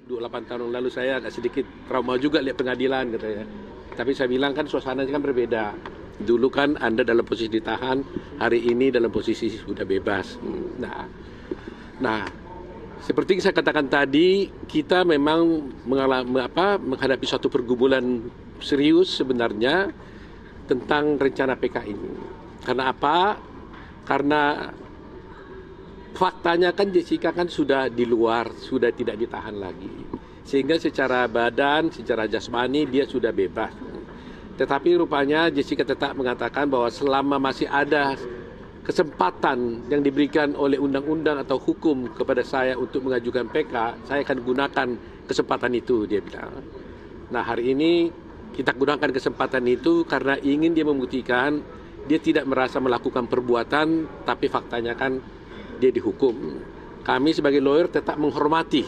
28 tahun yang lalu saya agak sedikit trauma juga lihat pengadilan katanya. Tapi saya bilang kan suasananya kan berbeda. Dulu kan Anda dalam posisi ditahan, hari ini dalam posisi sudah bebas. Nah, seperti yang saya katakan tadi, kita memang menghadapi suatu pergumulan serius sebenarnya tentang rencana PK ini. Karena apa? Karena faktanya kan Jessica kan sudah di luar, sudah tidak ditahan lagi. Sehingga secara badan, secara jasmani dia sudah bebas. Tetapi rupanya Jessica tetap mengatakan bahwa selama masih ada kesempatan yang diberikan oleh undang-undang atau hukum kepada saya untuk mengajukan PK, saya akan gunakan kesempatan itu, dia bilang. Nah, hari ini kita gunakan kesempatan itu karena ingin dia membuktikan dia tidak merasa melakukan perbuatan, tapi faktanya kan dia dihukum. Kami sebagai lawyer tetap menghormati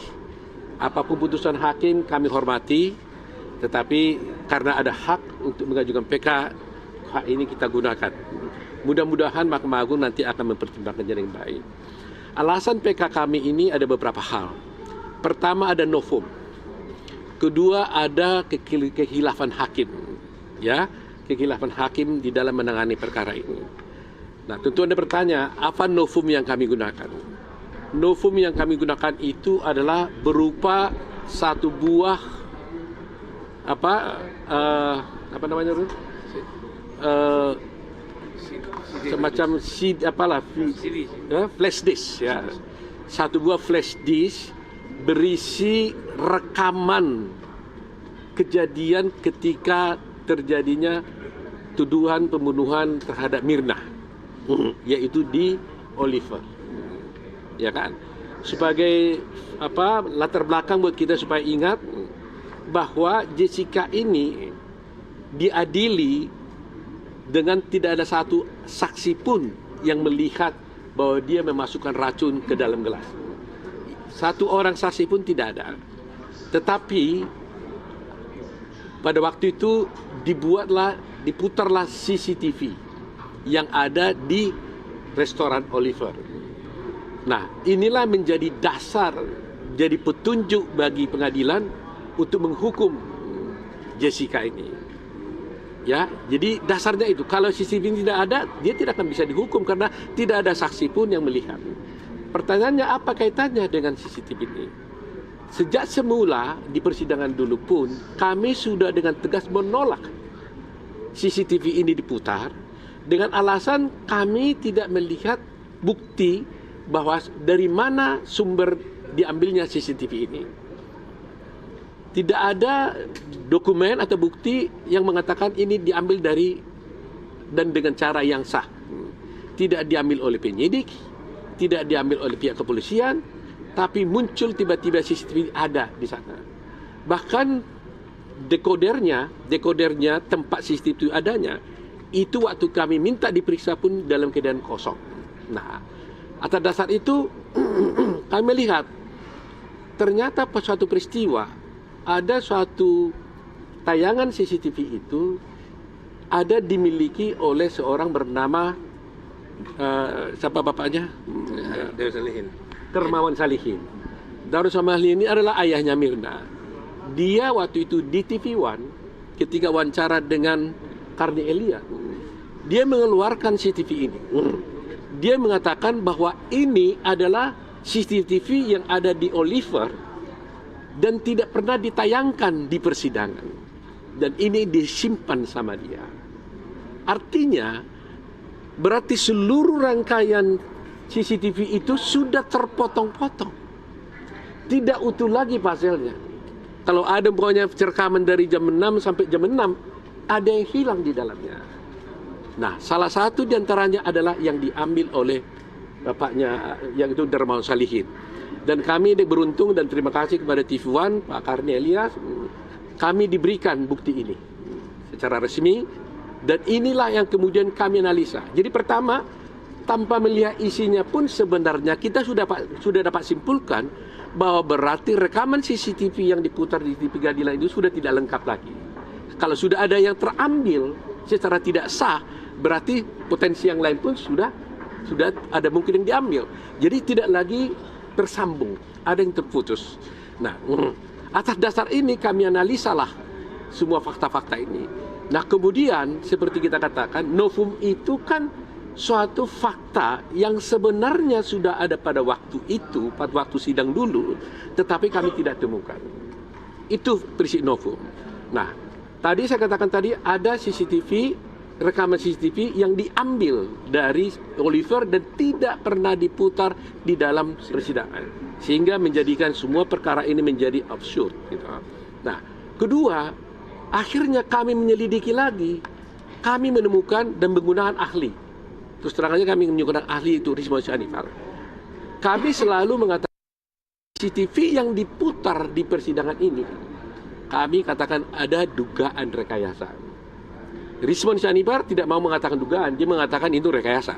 apapun putusan hakim, kami hormati, tetapi karena ada hak untuk mengajukan PK, hak ini kita gunakan. Mudah-mudahan Mahkamah Agung nanti akan mempertimbangkannya dengan baik. Alasan PK kami ini ada beberapa hal. Pertama ada novum. Kedua ada kekhilafan hakim. Ya, kekhilafan hakim di dalam menangani perkara ini. Nah, tentu Anda bertanya, apa novum yang kami gunakan? Novum yang kami gunakan itu adalah berupa satu buah semacam flash disk, ya. Satu buah flash disk berisi rekaman kejadian ketika terjadinya tuduhan pembunuhan terhadap Mirna, yaitu di Oliver, ya kan? Sebagai latar belakang buat kita supaya ingat bahwa Jessica ini diadili dengan tidak ada satu saksi pun yang melihat bahwa dia memasukkan racun ke dalam gelas. Satu orang saksi pun tidak ada. Tetapi pada waktu itu diputarlah CCTV yang ada di restoran Oliver. Nah, inilah menjadi dasar, jadi petunjuk bagi pengadilan untuk menghukum Jessica ini. Ya, jadi dasarnya itu. Kalau CCTV tidak ada, dia tidak akan bisa dihukum karena tidak ada saksi pun yang melihat. Pertanyaannya apa kaitannya dengan CCTV ini? Sejak semula di persidangan dulu pun kami sudah dengan tegas menolak CCTV ini diputar dengan alasan kami tidak melihat bukti bahwa dari mana sumber diambilnya CCTV ini. Tidak ada dokumen atau bukti yang mengatakan ini diambil dari dan dengan cara yang sah. Tidak diambil oleh penyidik, tidak diambil oleh pihak kepolisian, tapi muncul tiba-tiba CCTV ada di sana. Bahkan dekodernya tempat CCTV adanya, itu waktu kami minta diperiksa pun dalam keadaan kosong. Nah, atas dasar itu kami melihat ternyata suatu peristiwa, ada suatu tayangan CCTV itu ada dimiliki oleh seorang bernama siapa bapaknya? Darmawan Salihin. Darmawan Salihin ini adalah ayahnya Mirna. Dia waktu itu di TV One ketika wawancara dengan Karni Elia, dia mengeluarkan CCTV ini. Dia mengatakan bahwa ini adalah CCTV yang ada di Oliver dan tidak pernah ditayangkan di persidangan. Dan ini disimpan sama dia. Artinya berarti seluruh rangkaian CCTV itu sudah terpotong-potong. Tidak utuh lagi pasalnya. Kalau ada pokoknya rekaman dari jam 6 sampai jam 6, ada yang hilang di dalamnya. Nah, salah satu diantaranya adalah yang diambil oleh bapaknya, yang itu Darmawan Salihin. Dan kami beruntung dan terima kasih kepada TV One, Pak Karni Elias, kami diberikan bukti ini secara resmi. Dan inilah yang kemudian kami analisa. Jadi pertama, tanpa melihat isinya pun sebenarnya kita sudah dapat simpulkan bahwa berarti rekaman CCTV yang diputar di TV pengadilan itu sudah tidak lengkap lagi. Kalau sudah ada yang terambil secara tidak sah, berarti potensi yang lain pun sudah ada mungkin yang diambil. Jadi tidak lagi tersambung, ada yang terputus. Nah, atas dasar ini kami analisalah semua fakta-fakta ini. Nah, kemudian seperti kita katakan, novum itu kan suatu fakta yang sebenarnya sudah ada pada waktu itu, pada waktu sidang dulu, tetapi kami tidak temukan. Itu prinsip novum. Nah, tadi saya katakan tadi ada CCTV, rekaman CCTV yang diambil dari Oliver dan tidak pernah diputar di dalam persidangan, sehingga menjadikan semua perkara ini menjadi absurd gitu. Nah, kedua, akhirnya kami menyelidiki lagi, kami menemukan dan menggunakan ahli. Terus terang aja kami menggunakan ahli itu Rizwan Syarifar. Kami selalu mengatakan CCTV yang diputar di persidangan ini, kami katakan ada dugaan rekayasa. Rizwan Syarifar tidak mau mengatakan dugaan, dia mengatakan itu rekayasa.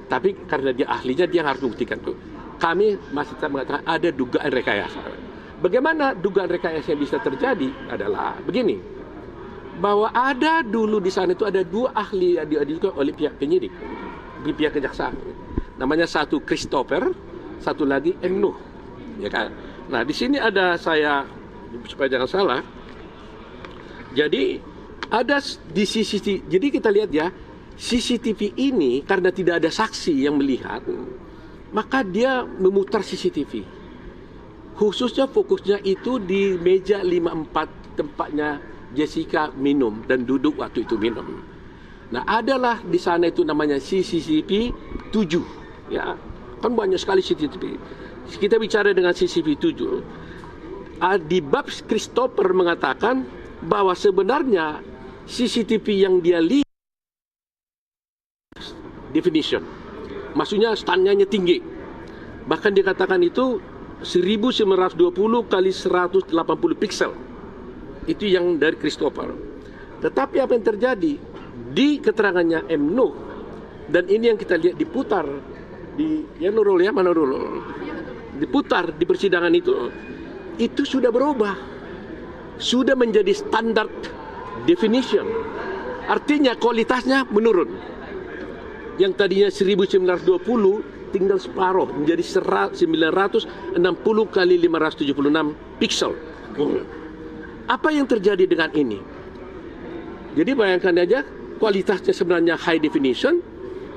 Tapi karena dia ahlinya, dia harus buktikan tuh. Kami masih tetap mengatakan ada dugaan rekayasa. Bagaimana dugaan rekayasa yang bisa terjadi adalah begini, bahwa ada dulu di sana itu ada dua ahli yang diajukan oleh pihak penyidik, di pihak kejaksaan. Namanya satu Christopher, satu lagi M. Nuh, ya kan? Nah, di sini ada saya supaya jangan salah. Jadi ada di CCTV, jadi kita lihat ya, CCTV ini karena tidak ada saksi yang melihat, maka dia memutar CCTV. Khususnya fokusnya itu di meja 54 tempatnya Jessica minum dan duduk waktu itu minum. Nah, adalah di sana itu namanya CCTV 7, ya. Kan banyak sekali CCTV. Kita bicara dengan CCTV 7. Di bab Christopher mengatakan bahwa sebenarnya CCTV yang dia lihat definition, maksudnya standarnya tinggi. Bahkan dikatakan itu 1920 kali 180 pixel. Itu yang dari Christopher. Tetapi apa yang terjadi di keterangannya M. Nuh, dan ini yang kita lihat diputar di Nurul ya, mana Nurul? Diputar di persidangan itu sudah berubah. Sudah menjadi standar definition. Artinya kualitasnya menurun. Yang tadinya 1920 tinggal separuh menjadi 960 kali 576 pixel. Apa yang terjadi dengan ini? Jadi bayangkan aja, kualitasnya sebenarnya high definition,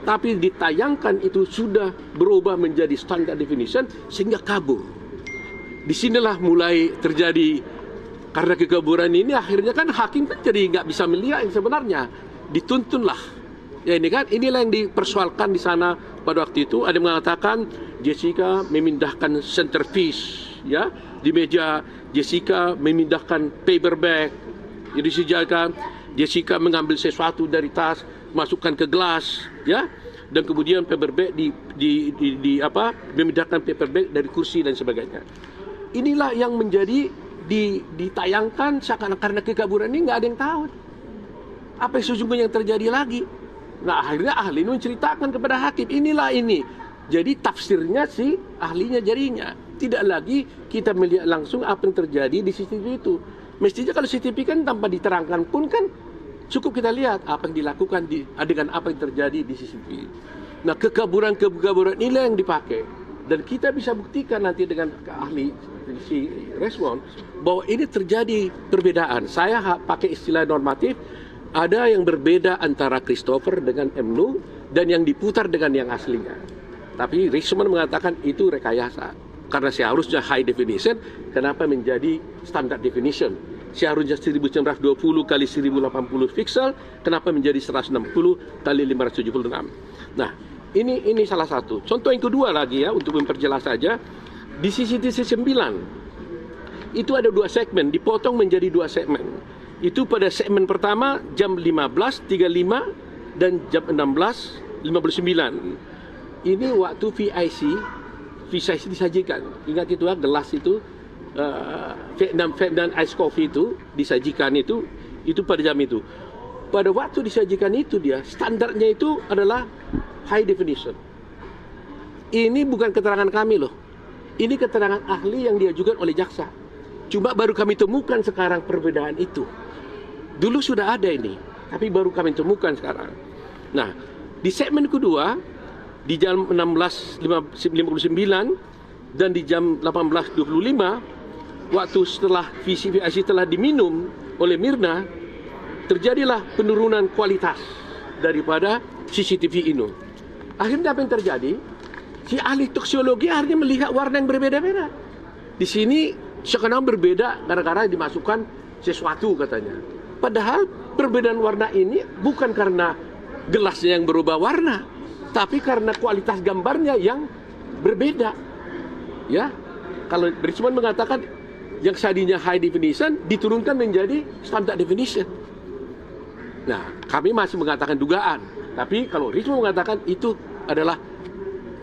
tapi ditayangkan itu sudah berubah menjadi standard definition sehingga kabur. Disinilah mulai terjadi. Karena kekaburan ini akhirnya kan hakim kan jadi nggak bisa melihat yang sebenarnya, dituntunlah. Ya ini kan, inilah yang dipersoalkan di sana pada waktu itu. Ada yang mengatakan Jessica memindahkan centerpiece, ya di meja. Jessica memindahkan paper bag, jadi Jessica mengambil sesuatu dari tas, masukkan ke gelas, ya, dan kemudian paper bag memindahkan paper bag dari kursi dan sebagainya. Inilah yang menjadi ditayangkan seakan-akan karena kekaburan ini nggak ada yang tahu apa yang sesungguhnya yang terjadi lagi. Nah, akhirnya ahli ini menceritakan kepada hakim, inilah ini. Jadi tafsirnya si ahlinya jadinya. Tidak lagi kita melihat langsung apa yang terjadi di CCTV itu. Mestinya kalau CCTV kan tanpa diterangkan pun kan cukup kita lihat apa yang dilakukan di adegan apa yang terjadi di CCTV. Nah, kekaburan inilah yang dipakai. Dan kita bisa buktikan nanti dengan ahli si Rizwan bahwa ini terjadi perbedaan. Saya pakai istilah normatif, ada yang berbeda antara Christopher dengan M. Nuh dan yang diputar dengan yang aslinya. Tapi Rizwan mengatakan itu rekayasa. Karena seharusnya high definition, kenapa menjadi standard definition? Seharusnya 1920 kali 1080 pixel, kenapa menjadi 160 kali 576? Nah, ini salah satu. Contoh yang kedua lagi ya, untuk memperjelas saja, di CCTV 9 itu ada dua segmen, dipotong menjadi dua segmen. Itu pada segmen pertama jam 15.35 dan jam 16.59. Ini waktu VIC disajikan. Ingat itu gelas itu Vietnam Ice Coffee itu disajikan itu pada jam itu. Pada waktu disajikan itu dia standarnya itu adalah high definition. Ini bukan keterangan kami loh. Ini keterangan ahli yang diajukan oleh jaksa. Cuma baru kami temukan sekarang perbedaan itu. Dulu sudah ada ini, tapi baru kami temukan sekarang. Nah, di segmen kedua di jam 16.59 dan di jam 18.25 waktu setelah VCVIC telah diminum oleh Mirna, terjadilah penurunan kualitas daripada CCTV ini. Akhirnya apa yang terjadi? Si ahli toksiologi akhirnya melihat warna yang berbeda-beda. Di sini sekarang berbeda gara-gara dimasukkan sesuatu katanya. Padahal perbedaan warna ini bukan karena gelasnya yang berubah warna, tapi karena kualitas gambarnya yang berbeda. Ya, kalau Richmond mengatakan yang tadinya high definition diturunkan menjadi standard definition. Nah, kami masih mengatakan dugaan, tapi kalau Richmond mengatakan itu adalah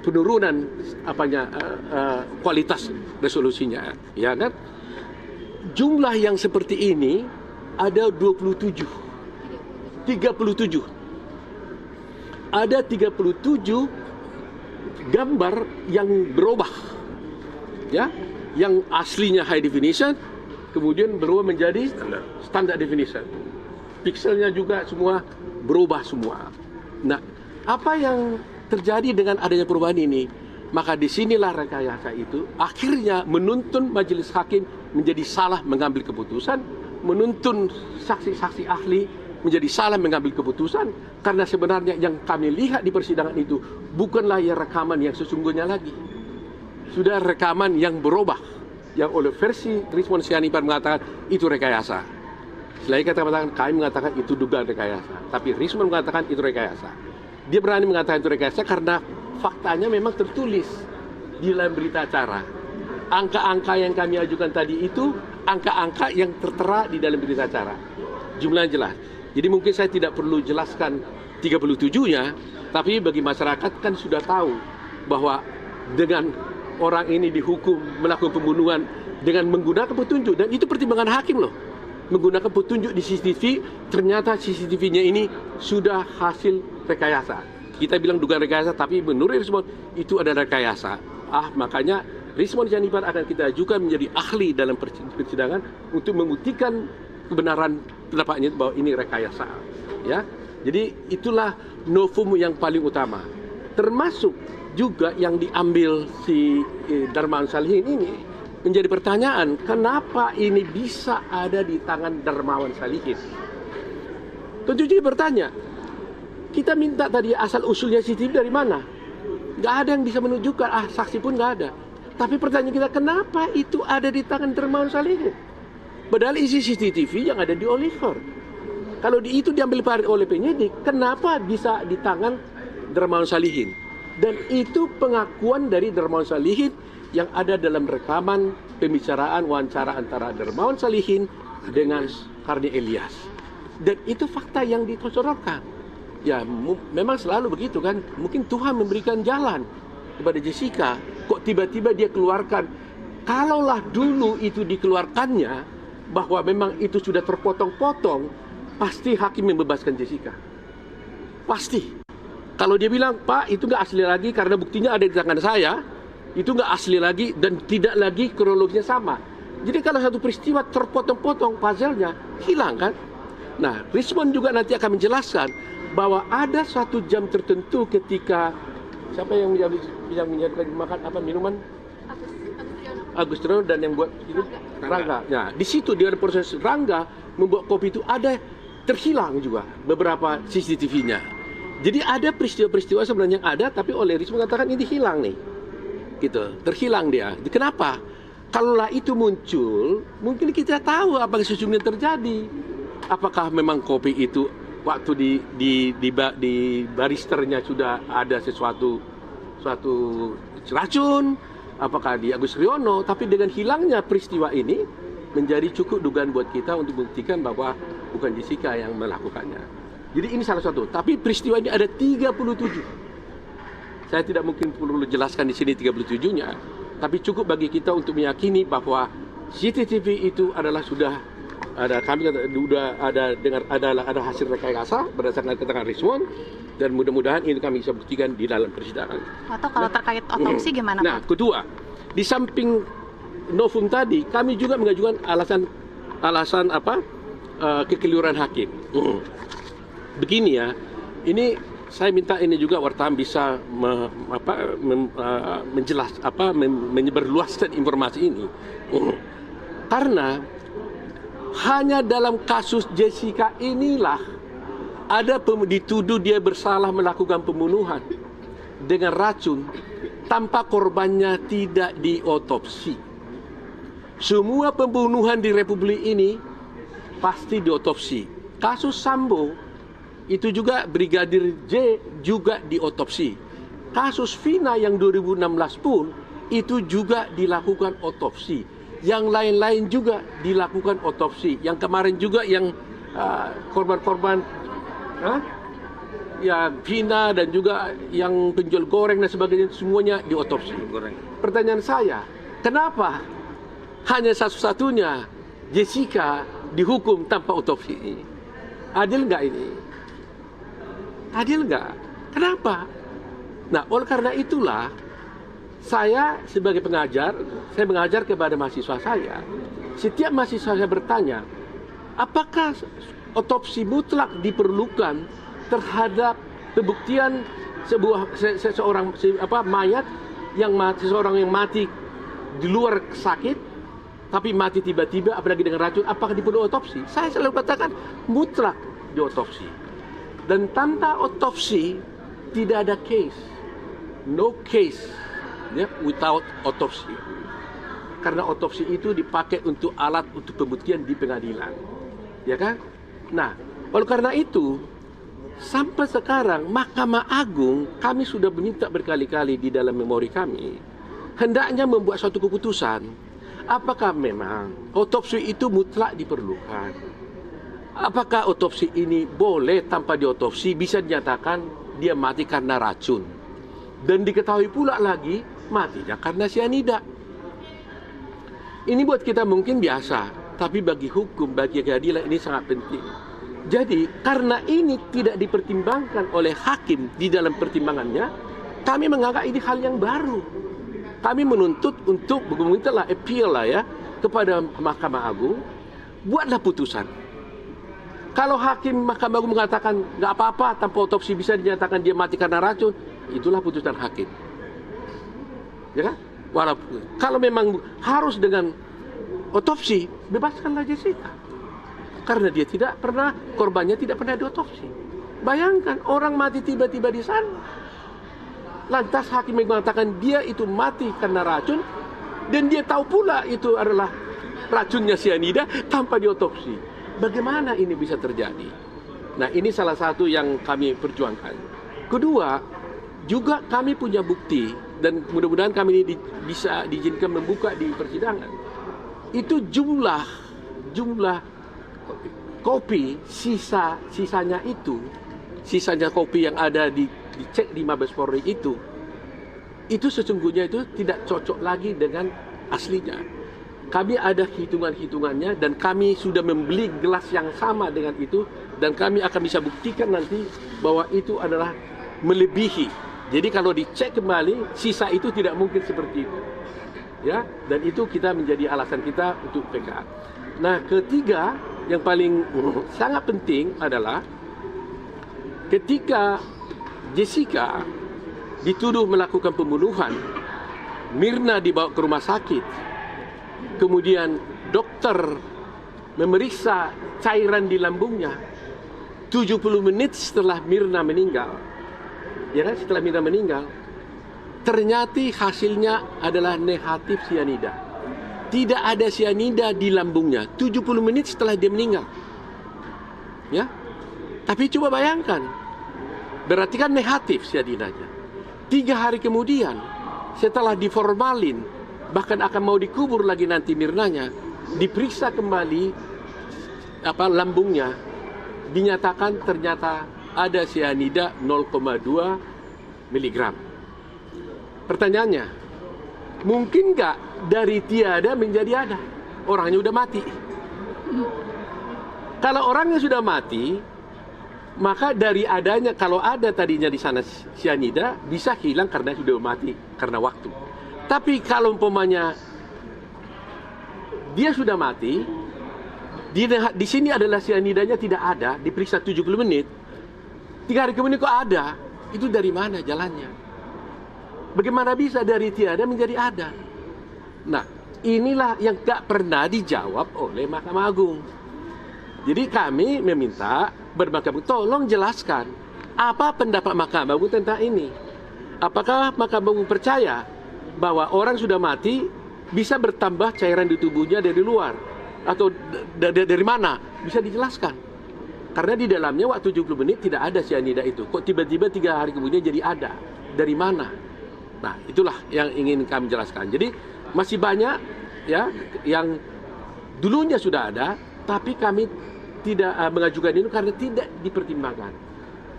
penurunan kualitas resolusinya, ya kan? Jumlah yang seperti ini ada 37. Ada 37 gambar yang berubah. Ya, yang aslinya high definition kemudian berubah menjadi standard definition. Pixelnya juga semua berubah semua. Nah, apa yang terjadi dengan adanya perubahan ini? Maka disinilah rekayasa itu akhirnya menuntun majelis hakim menjadi salah mengambil keputusan, menuntun saksi-saksi ahli menjadi salah mengambil keputusan, karena sebenarnya yang kami lihat di persidangan itu bukanlah yang rekaman yang sesungguhnya lagi. Sudah rekaman yang berubah, yang oleh versi Richmond Sianipar mengatakan itu rekayasa. Selain kata-kata kami mengatakan itu dugaan rekayasa, tapi Richmond mengatakan itu rekayasa. Dia berani mengatakan itu rekayasa karena faktanya memang tertulis di dalam berita acara. Angka-angka yang kami ajukan tadi itu angka-angka yang tertera di dalam berita acara. Jumlahnya jelas. Jadi mungkin saya tidak perlu jelaskan 37-nya, tapi bagi masyarakat kan sudah tahu bahwa dengan orang ini dihukum melakukan pembunuhan dengan menggunakan petunjuk, dan itu pertimbangan hakim loh. Menggunakan petunjuk di CCTV, ternyata CCTV-nya ini sudah hasil rekayasa. Kita bilang dugaan rekayasa, tapi menurut Richmond itu adalah rekayasa. Makanya Richmond Sianipar akan kita ajukan menjadi ahli dalam persidangan untuk membuktikan kebenaran pendapatnya bahwa ini rekayasa. Ya, jadi itulah novum yang paling utama. Termasuk juga yang diambil si Darmawan Salihin ini menjadi pertanyaan, kenapa ini bisa ada di tangan Darmawan Salihin? Tentu jadi bertanya, kita minta tadi asal usulnya CCTV dari mana? Nggak ada yang bisa menunjukkan, saksi pun nggak ada. Tapi pertanyaan kita, kenapa itu ada di tangan Darmawan Salihin? Padahal isi CCTV yang ada di Oliver. Kalau itu diambil oleh penyidik, kenapa bisa di tangan Darmawan Salihin? Dan itu pengakuan dari Darmawan Salihin yang ada dalam rekaman pembicaraan wawancara antara Darmawan Salihin dengan Karni Ilyas. Dan itu fakta yang dipersoalkan. Ya, memang selalu begitu kan. Mungkin Tuhan memberikan jalan kepada Jessica. Kok tiba-tiba dia keluarkan? Kalaulah dulu itu dikeluarkannya, bahwa memang itu sudah terpotong-potong, pasti hakim membebaskan Jessica. Pasti. Kalau dia bilang, Pak, itu nggak asli lagi karena buktinya ada di tangan saya, itu nggak asli lagi dan tidak lagi kronologinya sama. Jadi kalau satu peristiwa terpotong-potong, puzzle-nya hilang kan? Nah, Richmond juga nanti akan menjelaskan bahwa ada satu jam tertentu ketika siapa yang menjadi makan minuman? Agus Riono dan yang buat itu Rangga. Nah, di situ di proses Rangga membuat kopi itu ada terhilang juga beberapa CCTV-nya. Jadi ada peristiwa-peristiwa sebenarnya yang ada, tapi oleh Richmond mengatakan ini hilang nih, gitu, terhilang dia. Kenapa? Kalaulah itu muncul, mungkin kita tahu apa yang sesungguhnya terjadi. Apakah memang kopi itu waktu di baristernya sudah ada suatu racun? Apakah di Agus Riono? Tapi dengan hilangnya peristiwa ini menjadi cukup dugaan buat kita untuk membuktikan bahwa bukan Jessica yang melakukannya. Jadi ini salah satu. Tapi peristiwa ini ada 37. Saya tidak mungkin perlu jelaskan di sini 37-nya, tapi cukup bagi kita untuk meyakini bahwa CCTV itu adalah sudah ada, kami sudah ada hasil rekayasa berdasarkan keterangan Richmond, dan mudah-mudahan ini kami bisa buktikan di dalam persidangan. Atau kalau terkait otopsi gimana, Pak? Nah, kedua, di samping novum tadi, kami juga mengajukan alasan kekeliruan hakim. Begini ya, ini saya minta ini juga wartawan bisa menyebarluaskan informasi ini. Karena hanya dalam kasus Jessica inilah ada dituduh dia bersalah melakukan pembunuhan dengan racun tanpa korbannya tidak diotopsi. Semua pembunuhan di Republik ini pasti diotopsi. Kasus Sambo itu juga Brigadir J juga diotopsi. Kasus Vina yang 2016 pun itu juga dilakukan otopsi. Yang lain-lain juga dilakukan otopsi. Yang kemarin juga yang korban-korban ya Vina dan juga yang penjual goreng dan sebagainya semuanya diotopsi. Pertanyaan saya, kenapa hanya satu-satunya Jessica dihukum tanpa otopsi ini? Adil nggak ini? Adil nggak? Kenapa? Nah, oleh karena itulah saya sebagai pengajar, saya mengajar kepada mahasiswa saya. Setiap mahasiswa saya bertanya, apakah otopsi mutlak diperlukan terhadap pembuktian seseorang mayat yang mati, seseorang yang mati di luar sakit tapi mati tiba-tiba apalagi dengan racun, apakah diperlu otopsi? Saya selalu katakan mutlak diotopsi. Dan tanpa otopsi tidak ada case, no case ya, without otopsi. Karena otopsi itu dipakai untuk alat untuk pembuktian di pengadilan, ya kan? Nah, oleh karena itu sampai sekarang Mahkamah Agung kami sudah meminta berkali-kali di dalam memori kami hendaknya membuat suatu keputusan. Apakah memang otopsi itu mutlak diperlukan? Apakah otopsi ini boleh tanpa diotopsi bisa dinyatakan dia mati karena racun? Dan diketahui pula lagi matinya karena sianida. Ini buat kita mungkin biasa, tapi bagi hukum, bagi keadilan ini sangat penting. Jadi karena ini tidak dipertimbangkan oleh hakim di dalam pertimbangannya, kami menganggap ini hal yang baru. Kami menuntut untuk memintalah appeal lah ya kepada Mahkamah Agung, buatlah putusan. Kalau hakim Mahkamah Agung mengatakan nggak apa-apa tanpa otopsi bisa dinyatakan dia mati karena racun, itulah putusan hakim. Ya kan? Walaupun kalau memang harus dengan otopsi, bebaskanlah Jessica. Karena dia tidak pernah, korbannya tidak pernah diotopsi. Bayangkan orang mati tiba-tiba di sana. Lantas hakim mengatakan dia itu mati karena racun dan dia tahu pula itu adalah racunnya sianida tanpa diotopsi. Bagaimana ini bisa terjadi? Nah, ini salah satu yang kami perjuangkan. Kedua, juga kami punya bukti dan mudah-mudahan kami ini bisa diizinkan membuka di persidangan. Itu jumlah kopi sisanya kopi yang ada dicek di Mabes Polri itu sesungguhnya itu tidak cocok lagi dengan aslinya. Kami ada hitungan-hitungannya dan kami sudah membeli gelas yang sama dengan itu dan kami akan bisa buktikan nanti bahwa itu adalah melebihi. Jadi kalau dicek kembali sisa itu tidak mungkin seperti itu. Ya, dan itu kita menjadi alasan kita untuk PK. Nah, ketiga yang paling sangat penting adalah ketika Jessica dituduh melakukan pembunuhan, Mirna dibawa ke rumah sakit. Kemudian dokter memeriksa cairan di lambungnya 70 menit setelah Mirna meninggal. Ya kan, setelah Mirna meninggal, ternyata hasilnya adalah negatif sianida. Tidak ada sianida di lambungnya 70 menit setelah dia meninggal. Ya. Tapi coba bayangkan, berarti kan negatif sianidanya. 3 hari kemudian setelah diformalin, bahkan akan mau dikubur lagi nanti Mirnanya, diperiksa kembali lambungnya, dinyatakan ternyata ada sianida 0,2 miligram. Pertanyaannya, mungkin nggak dari tiada menjadi ada? Orangnya udah mati. Kalau orangnya sudah mati, maka dari adanya, kalau ada tadinya di sana sianida, bisa hilang karena sudah mati, karena waktu. Tapi kalau umpamanya dia sudah mati, di sini adalah sianidanya tidak ada, diperiksa 70 menit, 3 hari kemudian kok ada, itu dari mana jalannya? Bagaimana bisa dari tiada menjadi ada? Nah, inilah yang gak pernah dijawab oleh Mahkamah Agung. Jadi kami meminta Mahkamah Agung, tolong jelaskan apa pendapat Mahkamah Agung tentang ini. Apakah Mahkamah Agung percaya bahwa orang sudah mati bisa bertambah cairan di tubuhnya dari luar? Atau dari mana? Bisa dijelaskan. Karena di dalamnya waktu 70 menit tidak ada cyanida itu. Kok tiba-tiba 3 hari kemudian jadi ada? Dari mana? Nah, itulah yang ingin kami jelaskan. Jadi masih banyak ya yang dulunya sudah ada, tapi kami tidak mengajukan ini karena tidak dipertimbangkan.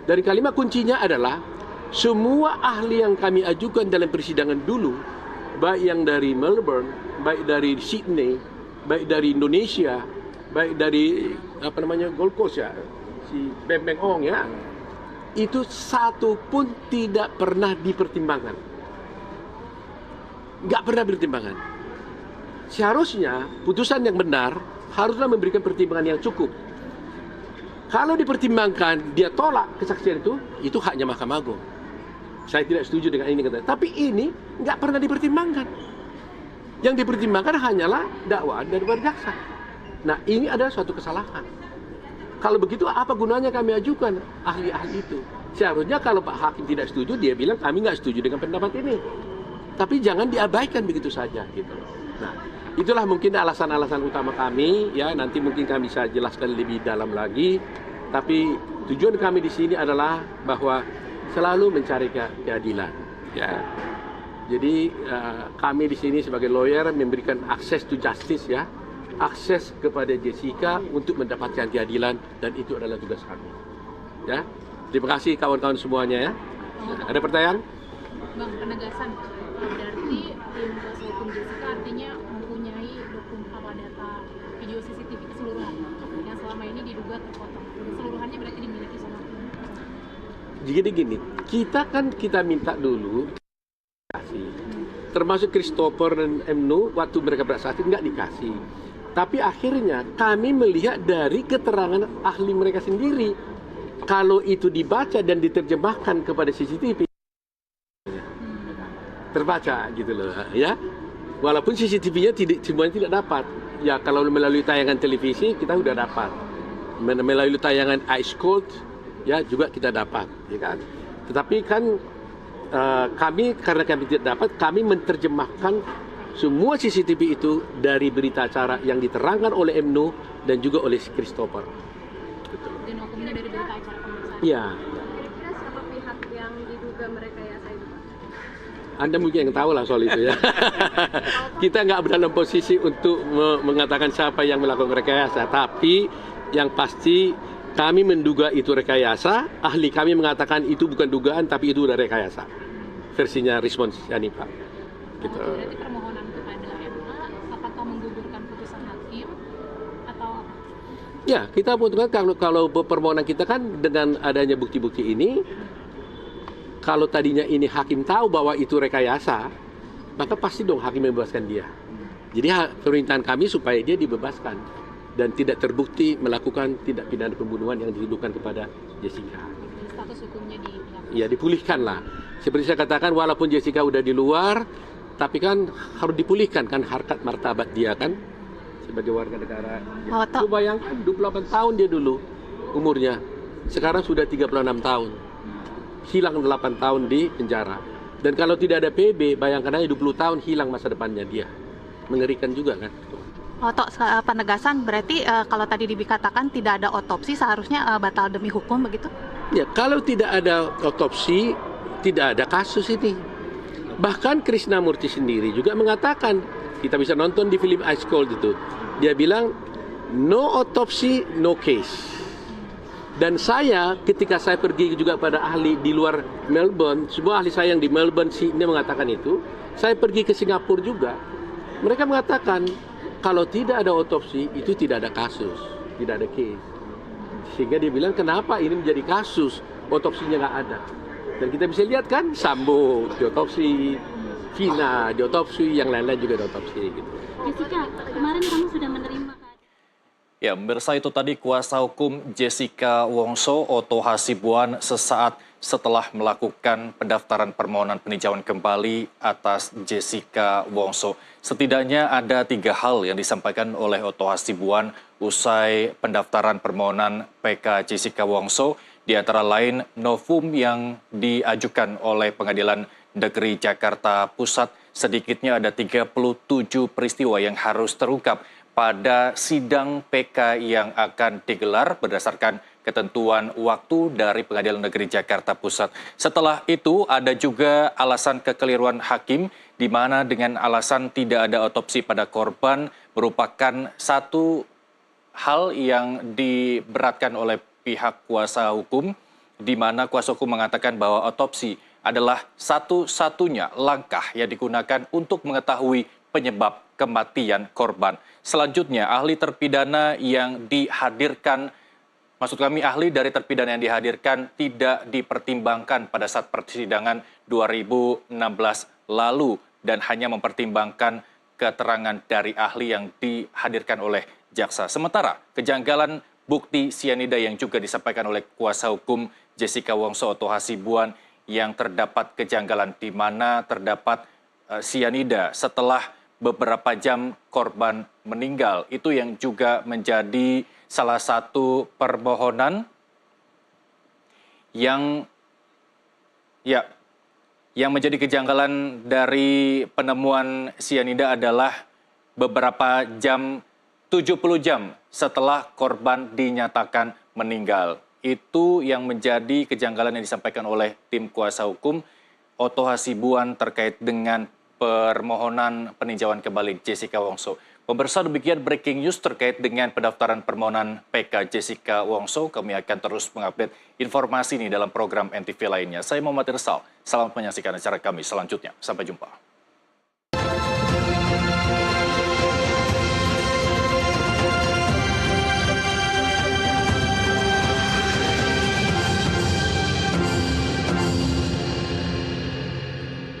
Dari kalimat kuncinya adalah semua ahli yang kami ajukan dalam persidangan dulu, baik yang dari Melbourne, baik dari Sydney, baik dari Indonesia, baik dari Gold Coast ya, si Beng Ong ya, itu satu pun tidak pernah dipertimbangkan. Nggak pernah dipertimbangkan. Seharusnya putusan yang benar haruslah memberikan pertimbangan yang cukup. Kalau dipertimbangkan, dia tolak kesaksian itu haknya Mahkamah Agung. Saya tidak setuju dengan ini katanya. Tapi ini nggak pernah dipertimbangkan. Yang dipertimbangkan hanyalah dakwaan dari jaksa. Nah, ini adalah suatu kesalahan. Kalau begitu, apa gunanya kami ajukan ahli-ahli itu? Seharusnya kalau Pak Hakim tidak setuju, dia bilang kami nggak setuju dengan pendapat ini. Tapi jangan diabaikan begitu saja, gitu. Nah, itulah mungkin alasan-alasan utama kami. Ya, nanti mungkin kami bisa jelaskan lebih dalam lagi. Tapi tujuan kami di sini adalah bahwa selalu mencari keadilan. Ya. Jadi kami di sini sebagai lawyer memberikan akses to justice ya, akses kepada Jessica untuk mendapatkan keadilan dan itu adalah tugas kami. Ya, terima kasih kawan-kawan semuanya ya. Ada pertanyaan? Bang, penegasan berarti tim kuasa hukum Jessica artinya mempunyai data video CCTV keseluruhan yang selama ini diduga terpotong. Keseluruhannya berarti dimiliki sama tim. Jadi gini, kita minta dulu termasuk Christopher dan Emnu waktu mereka bersaksi nggak dikasih. Tapi akhirnya kami melihat dari keterangan ahli mereka sendiri, kalau itu dibaca dan diterjemahkan kepada CCTV, terbaca gitu loh ya. Walaupun CCTV-nya semuanya tidak dapat. Ya kalau melalui tayangan televisi kita sudah dapat. Melalui tayangan Ice Cold ya juga kita dapat, ya kan. Tetapi kan karena kami tidak dapat, kami menerjemahkan semua CCTV itu dari berita acara yang diterangkan oleh Emnu dan juga oleh Christopher. Betul. Dan hukumnya dari berita acara pemeriksaan. Iya. Kira-kira siapa pihak yang diduga merekayasa itu, Pak? Anda mungkin yang tahu lah soal itu ya. Kita nggak dalam posisi untuk mengatakan siapa yang melakukan rekayasa, tapi yang pasti kami menduga itu rekayasa, ahli kami mengatakan itu bukan dugaan tapi itu udah rekayasa. Versinya respons yani Pak. Gitu. Berarti permohonan kepada MA apakah menggugurkan putusan hakim atau apa? Ya, kita butuhkan kalau permohonan kita kan dengan adanya bukti-bukti ini, kalau tadinya ini hakim tahu bahwa itu rekayasa, maka pasti dong hakim membebaskan dia. Jadi permintaan kami supaya dia dibebaskan dan tidak terbukti melakukan tindak pidana pembunuhan yang dituduhkan kepada Jessica. Status hukumnya Ya dipulihkan lah. Seperti saya katakan, walaupun Jessica udah di luar, tapi kan harus dipulihkan kan harkat martabat dia kan sebagai warga negara. Lu bayangkan 28 tahun dia dulu umurnya, sekarang sudah 36 tahun. Hilang 8 tahun di penjara. Dan kalau tidak ada PB, bayangkan aja 20 tahun hilang masa depannya dia. Mengerikan juga kan. Penegasan berarti kalau tadi dikatakan tidak ada otopsi seharusnya batal demi hukum begitu? Ya, kalau tidak ada otopsi, tidak ada kasus ini. Bahkan Krishnamurti sendiri juga mengatakan, kita bisa nonton di film Ice Cold itu. Dia bilang, no autopsy, no case. Dan saya, ketika saya pergi juga pada ahli di luar Melbourne, semua ahli saya yang di Melbourne, Sydney mengatakan itu, saya pergi ke Singapura juga. Mereka mengatakan, kalau tidak ada otopsi, itu tidak ada kasus, tidak ada case. Sehingga dia bilang, kenapa ini menjadi kasus, otopsinya nggak ada. Dan kita bisa lihat kan, Sambo diotopsi, Vina diotopsi, yang lain-lain juga diotopsi. Gitu. Jessica, kemarin kamu sudah menerima kan? Ya, pemirsa itu tadi kuasa hukum Jessica Wongso, Otto Hasibuan, sesaat setelah melakukan pendaftaran permohonan peninjauan kembali atas Jessica Wongso. Setidaknya ada 3 hal yang disampaikan oleh Otto Hasibuan usai pendaftaran permohonan PK Jessica Wongso, di antara lain novum yang diajukan oleh Pengadilan Negeri Jakarta Pusat. Sedikitnya ada 37 peristiwa yang harus terungkap pada sidang PK yang akan digelar berdasarkan ketentuan waktu dari Pengadilan Negeri Jakarta Pusat. Setelah itu ada juga alasan kekeliruan hakim, di mana dengan alasan tidak ada otopsi pada korban merupakan satu hal yang diberatkan oleh pihak kuasa hukum, di mana kuasa hukum mengatakan bahwa otopsi adalah satu-satunya langkah yang digunakan untuk mengetahui penyebab kematian korban. Selanjutnya, ahli terpidana yang dihadirkan, maksud kami ahli dari terpidana yang dihadirkan tidak dipertimbangkan pada saat persidangan 2016 lalu dan hanya mempertimbangkan keterangan dari ahli yang dihadirkan oleh jaksa. Sementara kejanggalan bukti sianida yang juga disampaikan oleh kuasa hukum Jessica Wongso Otto Hasibuan yang terdapat kejanggalan di mana terdapat sianida setelah beberapa jam korban meninggal. Itu yang juga menjadi salah satu permohonan yang menjadi kejanggalan dari penemuan sianida adalah beberapa jam, 70 jam setelah korban dinyatakan meninggal. Itu yang menjadi kejanggalan yang disampaikan oleh tim kuasa hukum Otto Hasibuan terkait dengan permohonan peninjauan kembali Jessica Wongso. Pemirsa, demikian breaking news terkait dengan pendaftaran permohonan PK Jessica Wongso. Kami akan terus mengupdate informasi ini dalam program NTV lainnya. Saya Muhammad Irsal. Selamat menyaksikan acara kami selanjutnya. Sampai jumpa.